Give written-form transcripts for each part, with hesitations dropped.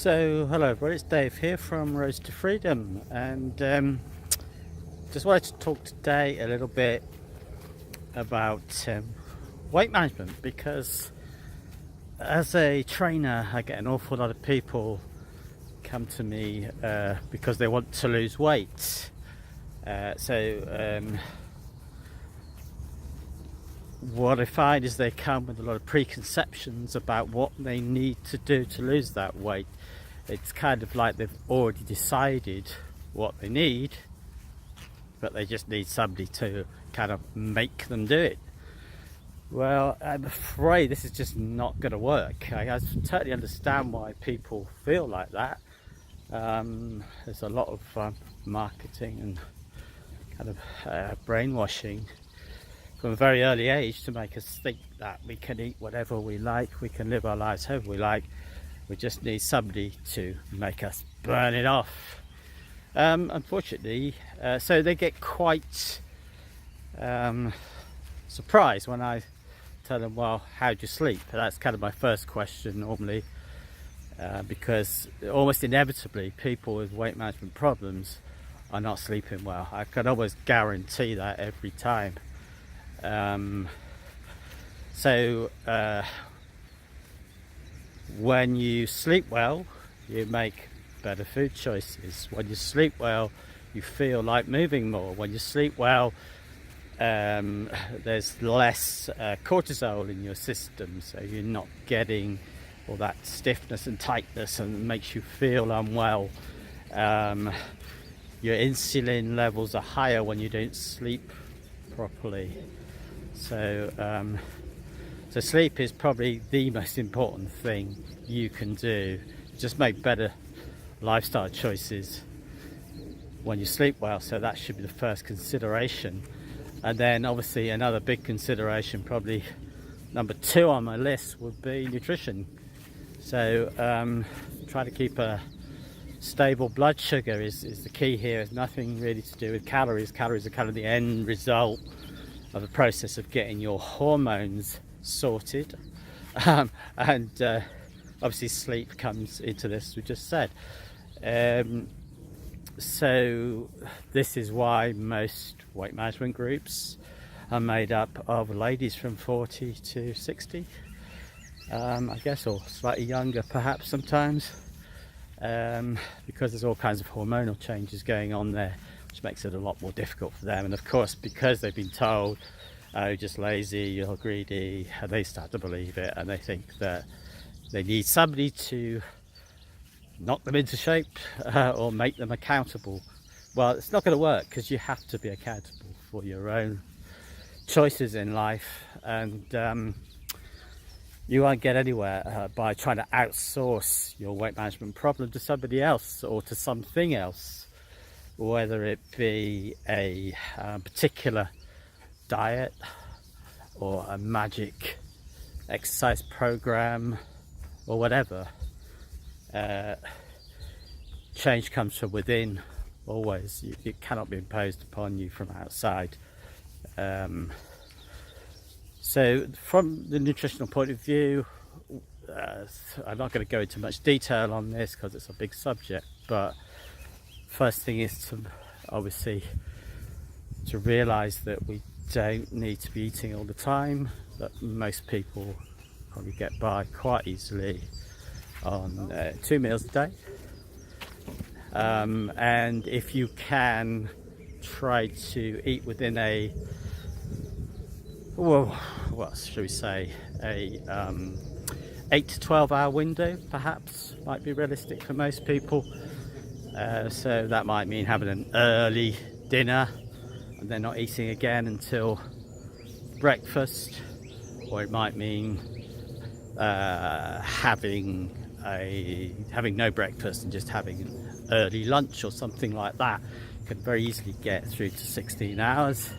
So, hello everybody, it's Dave here from Road to Freedom, and just wanted to talk today a little bit about weight management, because as a trainer I get an awful lot of people come to me because they want to lose weight. What I find is they come with a lot of preconceptions about what they need to do to lose that weight. It's kind of like they've already decided what they need, but they just need somebody to kind of make them do it. Well, I'm afraid this is just not going to work. I totally understand why people feel like that. There's a lot of marketing and kind of brainwashing from a very early age to make us think that we can eat whatever we like, we can live our lives however we like. We just need somebody to make us burn it off. Unfortunately, so they get quite surprised when I tell them, well, how do you sleep? That's kind of my first question normally, because almost inevitably people with weight management problems are not sleeping well. I can almost guarantee that every time. When you sleep well, you make better food choices. When you sleep well, you feel like moving more. When you sleep well, there's less cortisol in your system, so you're not getting all that stiffness and tightness and makes you feel unwell. Your insulin levels are higher when you don't sleep properly. So sleep is probably the most important thing you can do. Just make better lifestyle choices when you sleep well, so that should be the first consideration. And then obviously another big consideration, probably number 2 on my list, would be nutrition. So try to keep a stable blood sugar is the key here. It's nothing really to do with calories. Calories are kind of the end result of the process of getting your hormones sorted, and obviously sleep comes into this, we just said. So this is why most weight management groups are made up of ladies from 40 to 60, I guess, or slightly younger perhaps sometimes, because there's all kinds of hormonal changes going on there, which makes it a lot more difficult for them. And of course, because they've been told, oh, you're just lazy, you're greedy, they start to believe it, and they think that they need somebody to knock them into shape or make them accountable. Well, it's not going to work, because you have to be accountable for your own choices in life, and you won't get anywhere by trying to outsource your weight management problem to somebody else or to something else, whether it be a particular diet or a magic exercise program or whatever. Change comes from within always. It cannot be imposed upon you from outside. So from the nutritional point of view, I'm not going to go into much detail on this because it's a big subject, but first thing is to obviously to realize that we don't need to be eating all the time, that most people probably get by quite easily on 2 meals a day, and if you can try to eat within a, well, what should we say, a 8 to 12 hour window perhaps might be realistic for most people. So that might mean having an early dinner and then not eating again until breakfast, or it might mean having no breakfast and just having an early lunch or something like that. You can very easily get through to 16 hours,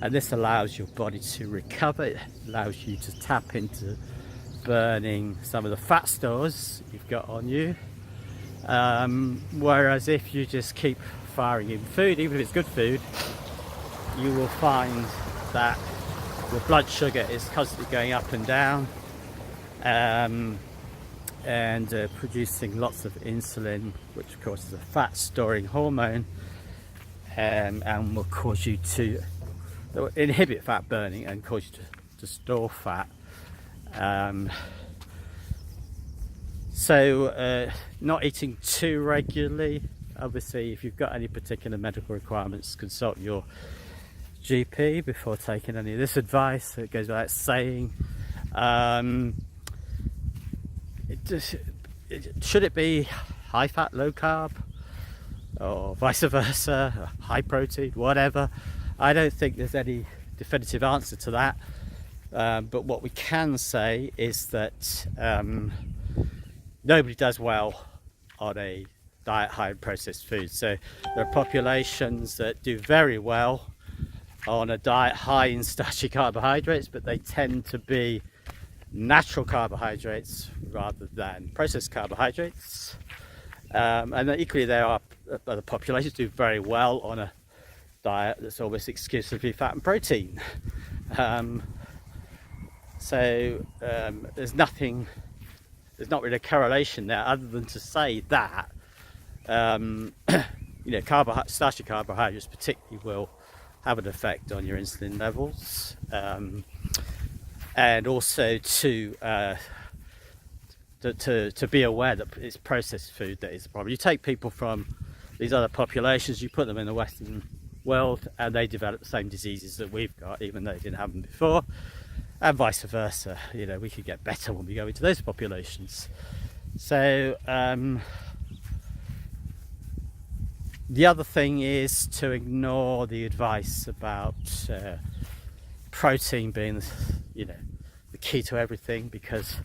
and this allows your body to recover. It allows you to tap into burning some of the fat stores you've got on you, whereas if you just keep firing in food, even if it's good food, you will find that your blood sugar is constantly going up and down, and producing lots of insulin, which of course is a fat storing hormone, and will cause you to inhibit fat burning and cause you to store fat. So not eating too regularly. Obviously, if you've got any particular medical requirements, consult your GP before taking any of this advice. It goes without saying. Should it be high fat, low carb, or vice versa, high protein, whatever? I don't think there's any definitive answer to that. But what we can say is that nobody does well on a diet high in processed foods. So there are populations that do very well on a diet high in starchy carbohydrates, but they tend to be natural carbohydrates rather than processed carbohydrates. And then equally there are other populations do very well on a diet that's almost exclusively fat and protein. There's not really a correlation there, other than to say that starchy carbohydrates particularly will have an effect on your insulin levels, and also to be aware that it's processed food that is the problem. You take people from these other populations, you put them in the Western world, and they develop the same diseases that we've got, even though they didn't have them before, and vice versa. We could get better when we go into those populations. So the other thing is to ignore the advice about protein being the key to everything, because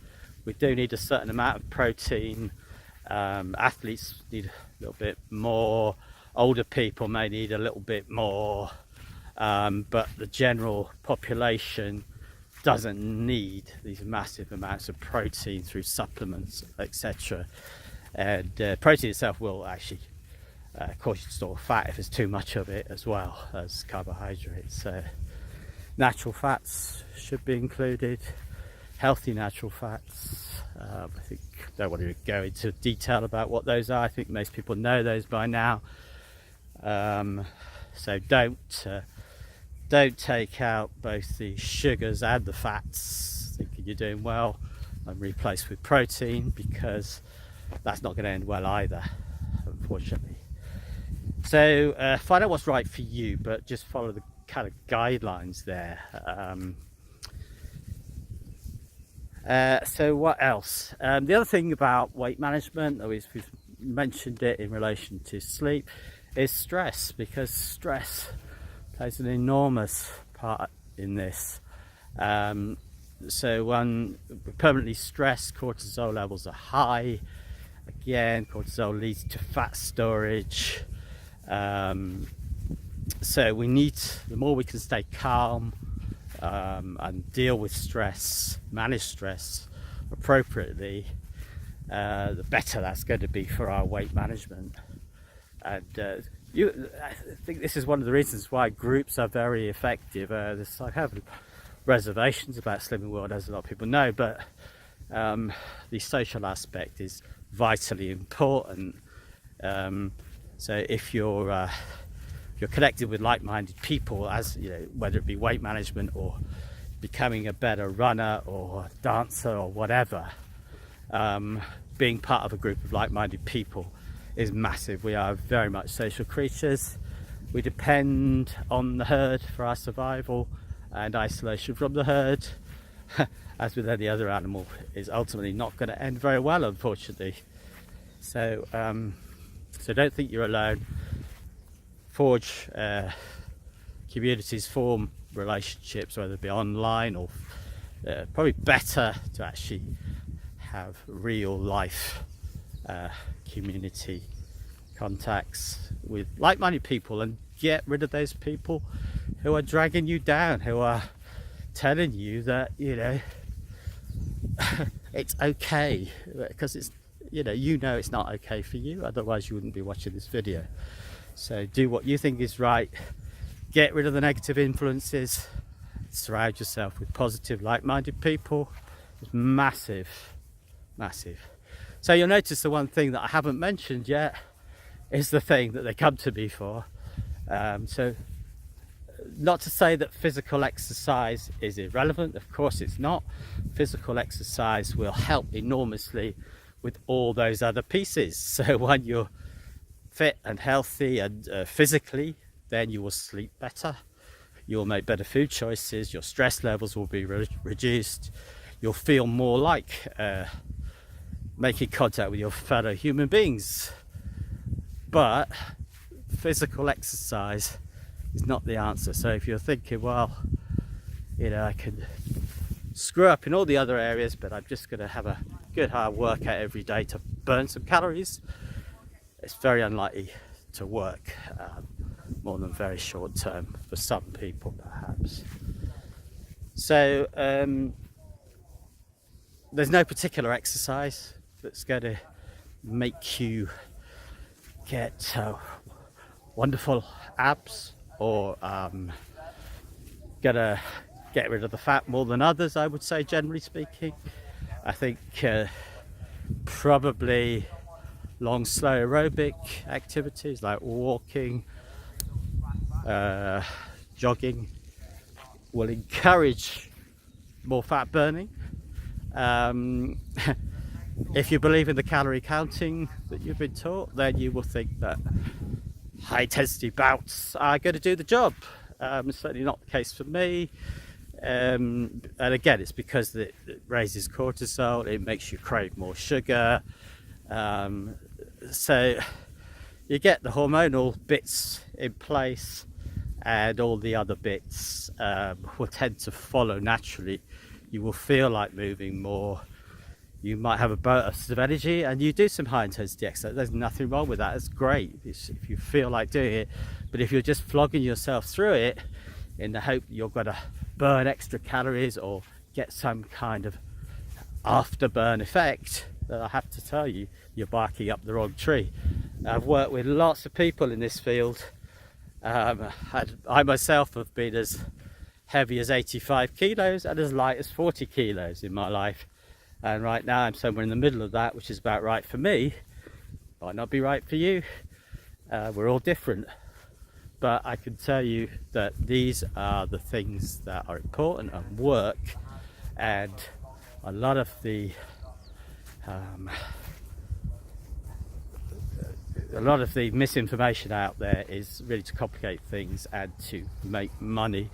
we do need a certain amount of protein. Athletes need a little bit more, older people may need a little bit more, but the general population doesn't need these massive amounts of protein through supplements, etc. And protein itself will actually cause you to store fat if there's too much of it, as well as carbohydrates. So natural fats should be included, healthy natural fats. I think I don't want to go into detail about what those are. I think most people know those by now. So don't take out both the sugars and the fats thinking you're doing well and replace with protein, because that's not going to end well either, unfortunately. So find out what's right for you, but just follow the kind of guidelines there. So what else? The other thing about weight management, we've mentioned it in relation to sleep, is stress, because stress plays an enormous part in this. So when we're permanently stressed, cortisol levels are high. Again, cortisol leads to fat storage. So we need, the more we can stay calm and deal with stress, manage stress appropriately, the better that's going to be for our weight management. And I think this is one of the reasons why groups are very effective. I have reservations about Slimming World, as a lot of people know, but the social aspect is vitally important. So if you're connected with like-minded people, as whether it be weight management or becoming a better runner or dancer or whatever, being part of a group of like-minded people is massive. We are very much social creatures. We depend on the herd for our survival, and isolation from the herd, as with any other animal, is ultimately not going to end very well, unfortunately. So don't think you're alone. Forge communities, form relationships, whether it be online or probably better to actually have real life community contacts with like-minded people, and get rid of those people who are dragging you down, who are telling you that it's okay, because it's it's not okay for you, otherwise you wouldn't be watching this video. So do what you think is right, get rid of the negative influences, surround yourself with positive like-minded people. It's massive. So you'll notice the one thing that I haven't mentioned yet is the thing that they come to me for. So not to say that physical exercise is irrelevant, of course it's not. Physical exercise will help enormously with all those other pieces. So when you're fit and healthy and physically, then you will sleep better, you'll make better food choices, your stress levels will be reduced, you'll feel more like making contact with your fellow human beings. But physical exercise is not the answer. So if you're thinking, well, you know, I can screw up in all the other areas, but I'm just going to have a good hard workout every day to burn some calories, it's very unlikely to work, more than very short term for some people perhaps. So there's no particular exercise that's going to make you get wonderful abs, or gonna get rid of the fat more than others, I would say, generally speaking. I think probably long, slow aerobic activities like walking, jogging will encourage more fat burning. If you believe in the calorie counting that you've been taught, then you will think that high intensity bouts are going to do the job. It's certainly not the case for me. And again, it's because it raises cortisol, it makes you crave more sugar. So you get the hormonal bits in place, and all the other bits will tend to follow naturally. You will feel like moving more. You might have a burst of energy, and you do some high intensity exercise. There's nothing wrong with that. It's great if you feel like doing it. But if you're just flogging yourself through it in the hope that you're going to burn extra calories or get some kind of afterburn effect, then I have to tell you, you're barking up the wrong tree. I've worked with lots of people in this field. I myself have been as heavy as 85 kilos and as light as 40 kilos in my life. And right now I'm somewhere in the middle of that, which is about right for me. Might not be right for you. We're all different. But I can tell you that these are the things that are important and work. And a lot of the misinformation out there is really to complicate things and to make money.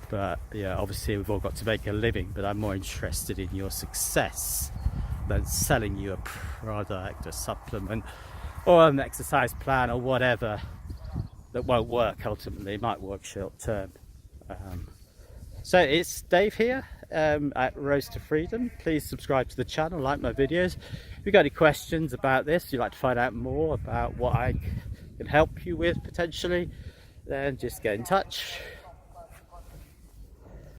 But yeah, obviously we've all got to make a living, but I'm more interested in your success than selling you a product, a supplement, or an exercise plan or whatever that won't work ultimately. It might work short term. So it's Dave here at Rose to Freedom. Please subscribe to the channel, like my videos. If you've got any questions about this, you'd like to find out more about what I can help you with potentially, then just get in touch.